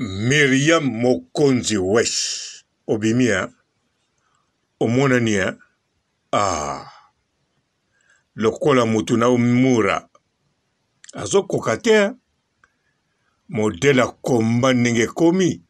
Miriam Mokonzi Wesh Obimia Omonania Lokola Mutuna Mura Azo kokatea modèle combat nenge komi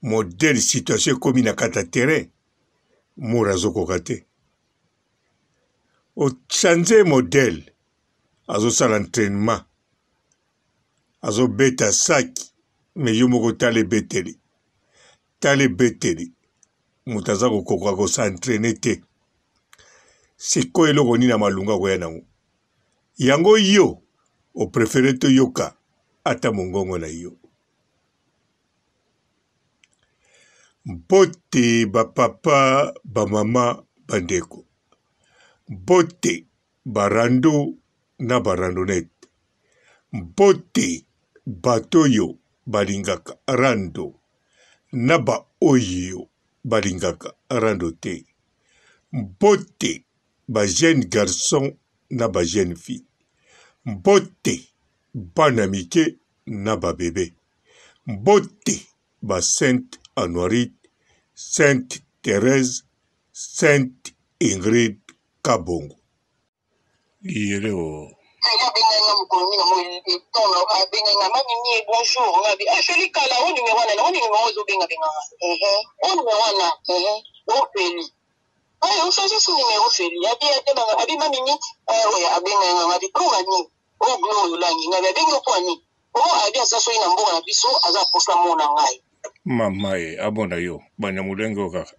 modèle situation komi na kata terrain Mura azo kokate o changer modèle azo sala entraînement azo beta saki me yomoko tale beteli mutaza kokoka ko s'entraîner te siko eloko nini na malunga koya nango yango yo o préféré to yoka ata mongongo na yo mbote bapapa bamama bandeko mbote barando na barandonete mbote batoyo balingaka rando na ba oyo balingaka rando te mbote ba jeune garçon na ba jeune fille mbote bana mike na ba bébé mbote ba Sainte Honorite Sainte Thérèse Sainte Ingrid Kabongo Yeleo mama abona yo banyamulengo kaka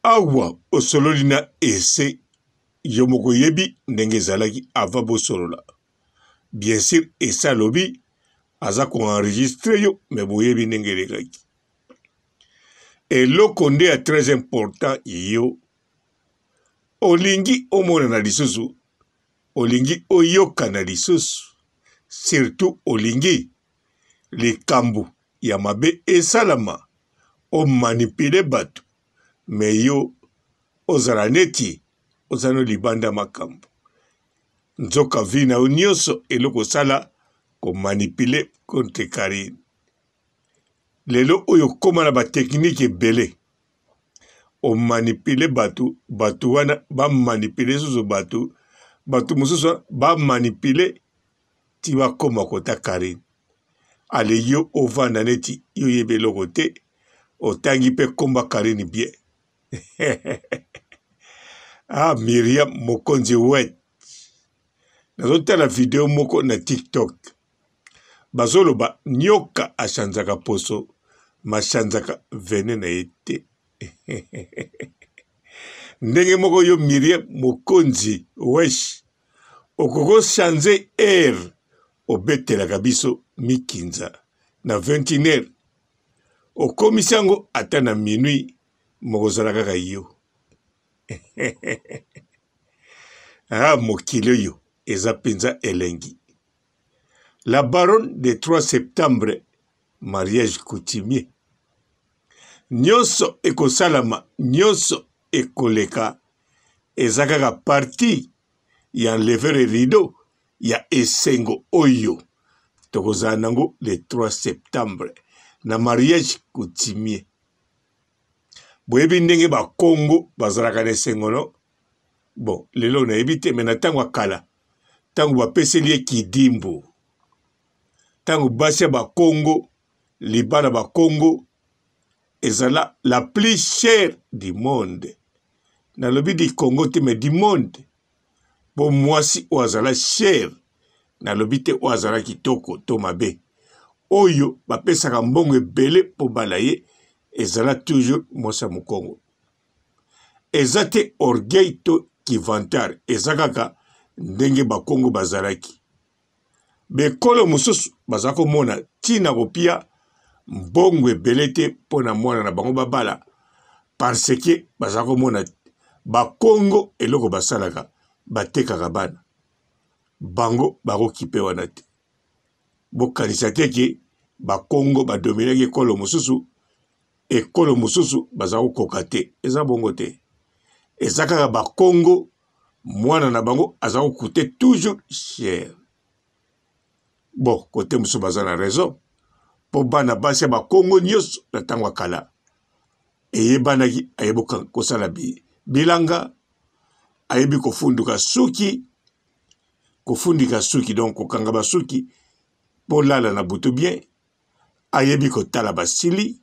awa osololi na ese yomoko yebi ndenge ezalaki ava bosolola bien sûr esa lobi aza koenregistre yo me boyebi ndenge elekaki eloko nde ya très important yo olingi omona na lisusu olingi oyoka na lisusu surtout olingi likambo ya mabe esalama omanipule bato me yo ozala neti ozano libanda makambo nzoka vi na yo nyonso eloko sala komanipule contre Karine lelo oyo koma na bateknike ebele omanipule bato wana bamanipule susu bato mosusu bamanipule ti bakoma kota Karine ale yo ovanda neti yo yebe eloko te otangi mpe komba Karine bien Miriam Mokonzi Wesh nazotala video moko na TikTok bazoloba nyoka achanzaka poso machanzaka vene na ye te ndenge moko yo Miriam Mokonzi Wesh okoko chanze air obetelaka biso mikinza na 21h okomisi yango ata na minuit mokozala kaka yo mokili oyo eza penza elengi la baronne de 3 septembre mariage coutumier nyonso ekosalama nyonso ekoleka eza kaka parti ya enlevere rideau ya esengo oyo tokozala nango le 3 septembre na mariage coutumier boyebi ndenge bakongo bazalaka na esengo no bon lelo nayebi te me na ntango akala ntango bapeseli ye kidimbu ntango basi ya bakongo libala bakongo ezala la plus chère du monde nalobi di Congo te me du monde po mwasi oyo azala chère nalobi te oyo azala kitoko to mabe oyo bapesaka mbongo ebele po bala ye ezala toujours mwasi ya mokongo eza te orgueil to kivantare eza kaka ndenge bakongo bazalaki bekolo mosusu baza komona ntina kopia mbongo ebele te mpo na mwana na bango babala parce que baza komona bakongo eloko basalaka batekaka bana bango bakokipe wana te. Bokanisa te ke bakongo badominaki ekolo mosusu, ekolo mosusu baza kokoka te. Eza bongo te. Eza kaka bakongo mwana na bango aza kokute toujours cher. Bon, kote mosusu baza na raison. Po bana basi ya bakongo nyonso na ntango ya kala eyebanaki ayeboka kosala bilanga, ayebi kofundika suki, donc kokanga basuki po lala na butu bien, ayebi kotala basili,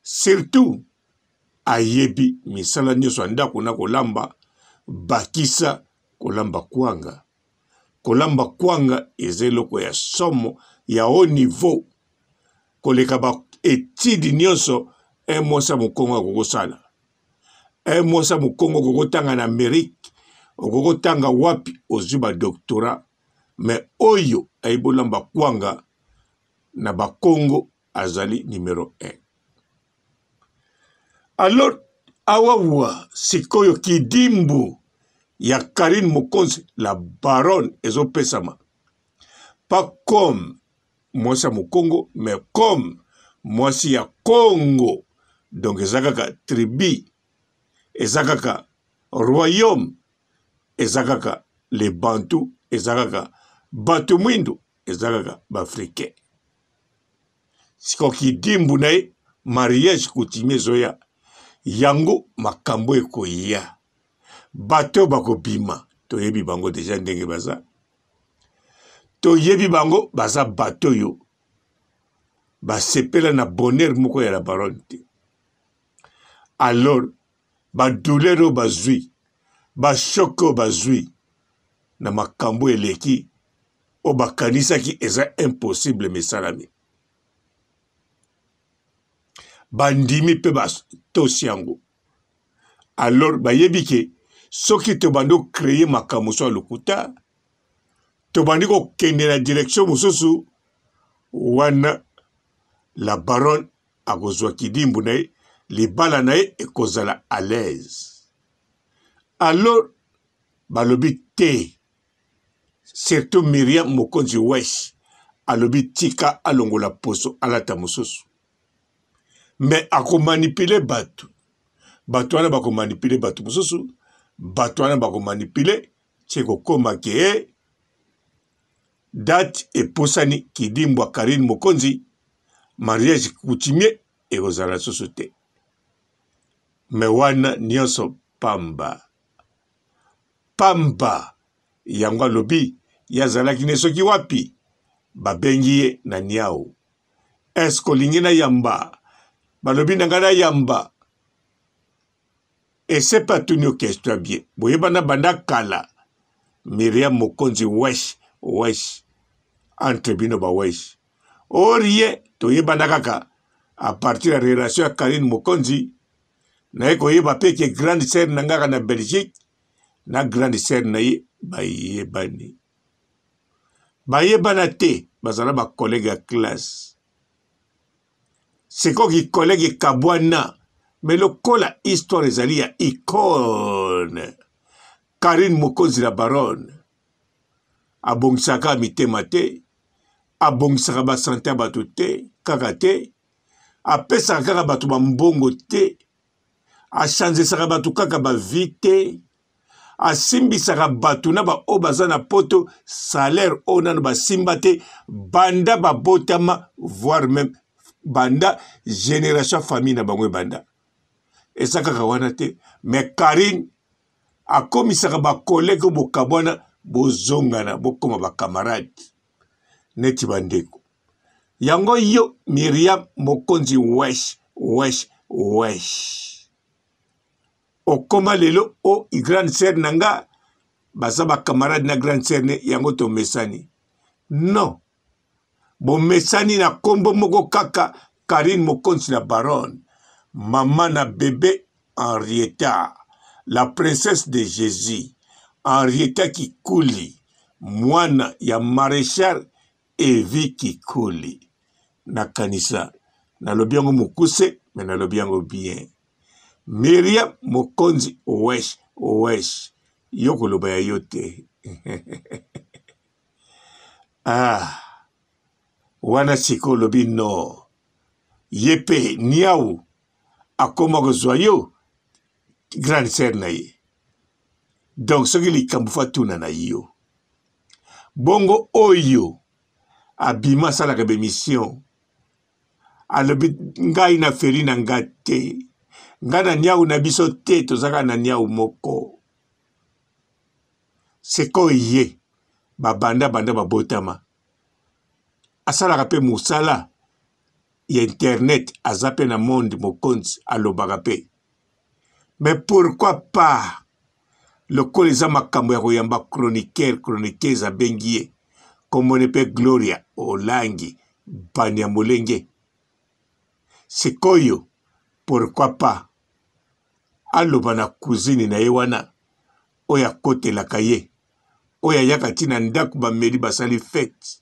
surtout ayebi misala nyonso ndako na kolamba bakisa kolamba kwanga. Kolamba kwanga eza eloko ya somo ya haut niveau koleka ba etidi nyonso mosa mokongo akokosala. Mosa mokongo kokotanga na Amerique, okokotanga wapi ozwi ba doctorat, mais oyo ayibolamba kwanga na bakongo azali numéro 1. Alors awawa sikoyo kidimbu ya Karine Mokonzi la baronne ezopesama, pas comme mwasi ya mokongo, mais comme mwasi ya Congo. Donc ezakaka tribu, ezakaka royaume, ezakaka les Bantu, ezakaka batu mwindu, ezakaka bafricain. Siko kidimbu na ye mariage coutumier zoya yango makambo ekoya. Bato bakobima toyebi bango deja ndenge baza. Toyebi bango baza bato yo basepela na bonheur moko ya la baronne te. Alors badouleur bazwi, bashoko bazwi na makambo eleki o bakanisaki eza impossible mesalami. Bandimi pe batosi yango. Alors bayebi ke soki tobandi créer makambo so lokuta, tobandi kokende na direction mosusu wana la baronne akozwa kidimbu na ye, libala na ye ekozala à l'aise. Alors balobi te, surtout Myriam Mokonzi wesh alobi tika alongola poso alata mosusu. Mais akomanipule batu, batu wana bakomanipule batu mosusu, batu wana bakomanipule tcheko koma ke date eposani kidimbu Karine Mokonzi mariage coutumier ekozala susu te. Mais wana nyonso pamba pamba yango alobi yazalaki ne soki wapi babengi ye na niao. Est-ce olingi na yamba? Balobi na ngana yamba. Et c'est pas tout nos questions bien. Boye bana banda kala. Myriam Mokonzi wesh entre bino ba wesh. Orie toye banda kaka à partir de la relation à Karine Mokonzi na eko yeba pe ke grande sœur nangaka na Belgique na grande sœur na ye bayebani. Bayebana te bazala ba collègue à classe. C'est quoi qui collègue kabwana, mais le kola histoire ezali ya icône. Karine Mokonzi la baronne abongisaka mitema te, abongisaka ba santé batu te, kaka te, apesaka kaka batu ba mbongo te, achangesaka batu kaka ba vie te, asimbisaka batu na ba o baza na poto salaire o nano basimba te, banda babotama voire même banda génération famille na bango banda. Et ça kaka wana te, mais Karine akomisaka ba collègue bokabwana bozongana bokoma ba camarade neti bandeko. Yango yo Myriam Mokonzi wesh. Okoma lelo o grande sœur nanga baza ba camarade na grande sœur ne yango to mesani. Non. Bon mesani na kombo moko kaka Karine Mokonzi la baronne, maman na bébé Henrietta, la princesse de Jésus, Henrietta Kikuli, mwana ya maréchal Evi Kikuli. Na kanisa, na lobiango mukuse, mais na lobiango bien. Myriam Mokonzi wesh, yoko loba ya yote. wana siko lobi no yepe niaou akoma kozwa yo grande sœur na ye. Donc soki likambo fatuna na yo bongo oyo abima salaka bemission alobi ngai na feri na nga te nga na niaou na biso te tozaka na niaou moko seko ye babanda babotama asalaka pe musala ya internet azape na monde mokonzi alobaka pe. Mais pourquoi pas le koleza makambo ya koyamba chroniqueuse abengi ye komone pe Gloria Olangi banya molenge sikoyo pourquoi pas aloba na cousine na ye wana oya kotelaka ye oya yaka tina ndako bameli basali fete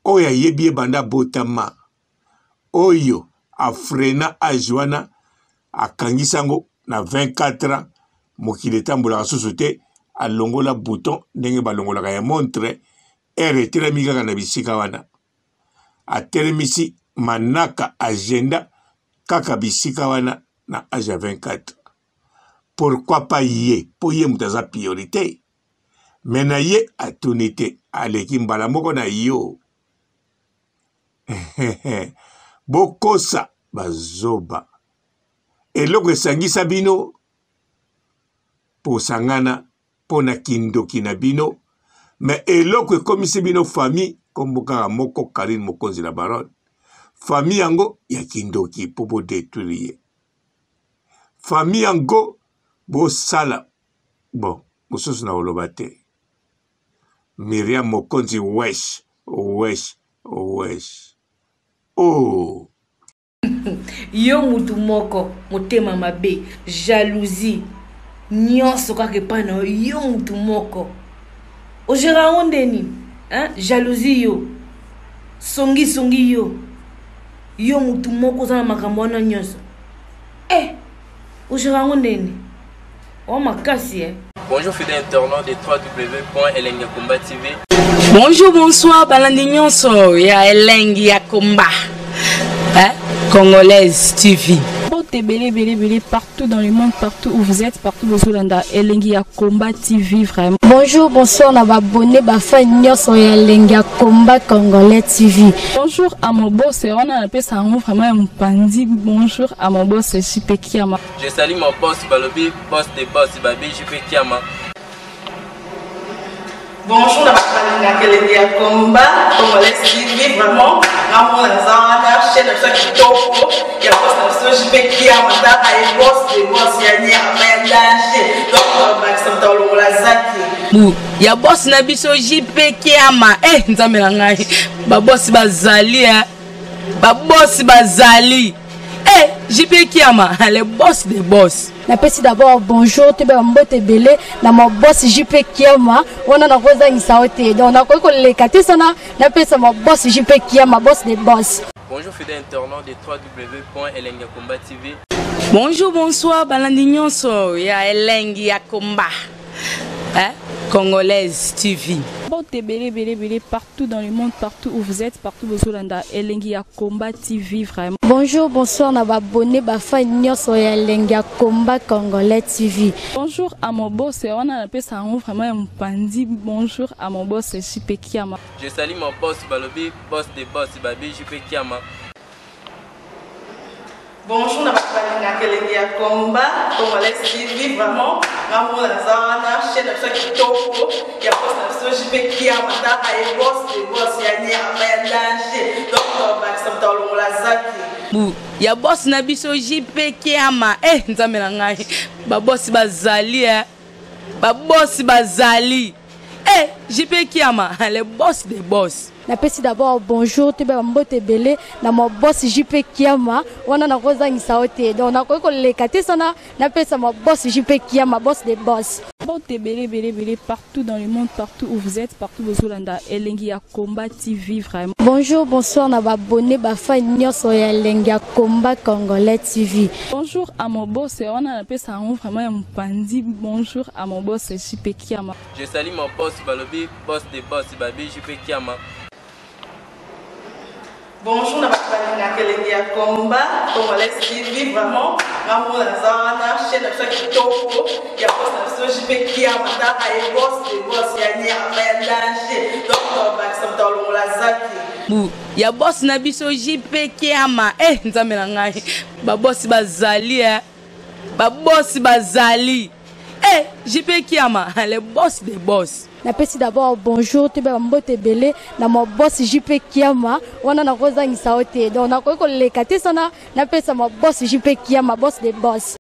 oya yebi ye banda botama oyo afrena age wana akangisango na 24 ans mokili etambolaka susu te alongola bouton ndenge balongolaka ya montre ere etelemi kaka na bisika wana atelemisi manaka agenda kaka bisika wana na age ya 24. Pourquoi pas ye po ye mutu aza priorité me na ye atuni te aleki mbala moko na yo bokosa bazoba eloko esangisa bino posangana pona kindoki na bino me eloko ekomisi bino famille kombokaka moko Karine mokonzi la baronne famille yango ya kindoki po bodetruire ye famille yango bosala bon mosusu na oloba te Miriam mokonzi wesh oh yo mutu moko motema mabe jalousie nyonso kaka pana yo mutu moko ojera ondeni jalousie yo songi yo mutu moko za makambo na nyonso ojera ondeni o makasi Bonjour fidèles internautes de www.elengiakomba TV. Bonjour, bonsoir, balandi nyonso ya Elengiakomba Congolaise TV. Belé partout dans le monde, partout où vous êtes, partout où vous êtes, Elengiakomba TV vraiment. Bonjour, bonsoir, on a abonné Bafa Nyos Elengiakomba Congolais TV. Bonjour à mon boss, on a appelé ça vraiment un pandi. Bonjour à mon boss, JP Kiama. Je salue mon boss Balobi, boss des boss Babi, JP Kiama. Bonjour, on a appelé Elengiakomba Congolais TV vraiment. Ramon Lazana, chaîne de ça qui topo, il y a pas de JP Kiama, il boss des boss, il y a ni à danger. Donc, Maxime Tolo Lazaki. Ya boss na biso JP Kiama nzambe na ngai ba boss bazali ba boss bazali JP Kiama le boss des boss. Napesi d'abord bonjour te ba mbote belé na mo boss JP Kiama on a koza ngisaote donc na ko le katisa na pesa mo boss JP Kiama boss des boss. Bonjour fidèles internautes de www.elengiakomba TV. Bonjour bonsoir balandi nyonso ya Elengiakomba Congolaise TV. Belé partout dans le monde, partout où vous êtes, partout où vous êtes, Elengiakomba TV vraiment. Bonjour, bonsoir, on a abonné Bafa Nyos Elengiakomba Congolais TV. Bonjour à mon boss, on a appelé ça vraiment un pandi. Bonjour à mon boss, JP Kiama. Je salue mon boss Balobi, boss des boss Babi, JP Kiama. Bonjour, on a appelé Elengiakomba Congolais TV vraiment. Ramon Lazana, chaîne de ça qui topo, il y a pas de JP Kiama, il boss des boss, il y a ni à danger. Donc, Maxime Tolo Lazaki. Ya boss na biso JP Kiama nzambe na ngai ba boss bazali ba boss bazali JP Kiama le boss des boss. Napesi d'abord bonjour te ba mbote belé na mo boss JP Kiama wana na koza ngisaote donc na ko le katisa na pesa mo boss JP Kiama boss des boss. Mbote belé partout dans le monde, partout où vous êtes, partout où vous êtes, Elengi ya Combat TV vraiment. Bonjour, bonsoir, na abonné bafa nyonso ya Elengi ya Combat Congolais TV. Bonjour à mon boss, on a appelé ça vraiment un pandi. Bonjour à mon boss JP Kiama. Je salue mon boss Balobi, boss des boss Babi JP Kiama. Bonjour, na balinga Elengi ya Combat Congolais TV vraiment. Ngamu na zana chaîne na chaque toko ya boss na JP Kiama ta ay boss des boss ya nyama ya danger. Donc ba samtalo la zaki. Ya boss na biso JP Kiama. Nzambe na ngai. Ba boss bazali ba boss bazali. JP Kiama, le boss des boss. Napesi d'abord bonjour, tu peux mbote belé na mon boss JP Kiama. On a rosa ni saote. Donc on a quoi que les katé sana napesa mon boss JP Kiama, boss des boss.